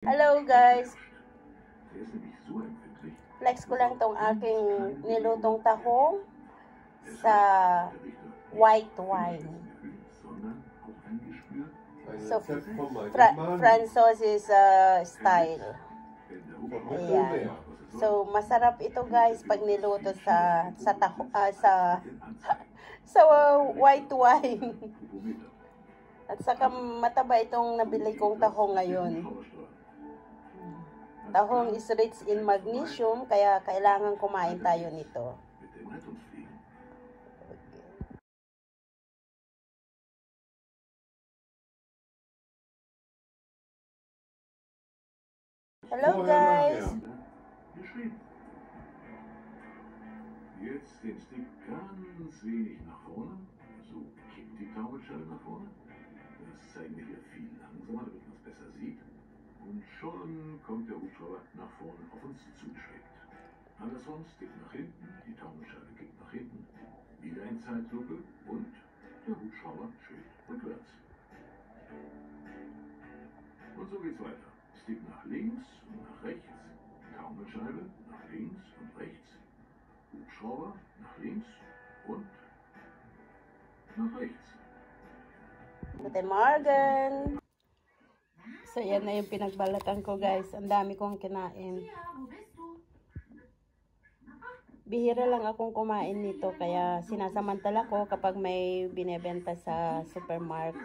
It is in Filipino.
Hello guys! Flex ko lang tong aking nilutong tahong sa white wine. So, Francois style. Ayan. So, masarap ito guys pag niluto sa white wine. At saka mataba itong nabili kong tahong ngayon. Tahong is rich in magnesium, kaya kailangan kumain tayo nito. Hello guys! Jetzt den Stick ganz wenig nach vorne. So kippt die Taumelscheibe nach vorne. Das zeigen wir hier viel langsamer, damit man es besser sieht. Und schon kommt der Hubschrauber nach vorne auf uns zugeschwebt. Andersrum, Stick nach hinten, die Taumelscheibe kippt nach hinten. Wieder in Zeitlupe und der Hubschrauber schwebt rückwärts. Und so geht's weiter. Stick nach links und nach rechts. Taumelscheibe nach links und rechts. Hubschrauber nach links und nach rechts. Guten Morgen! So, yan na yung pinagbalatan ko guys. Ang dami kong kinain. Bihira lang akong kumain nito, kaya sinasamantala ko kapag may binebenta sa supermarket.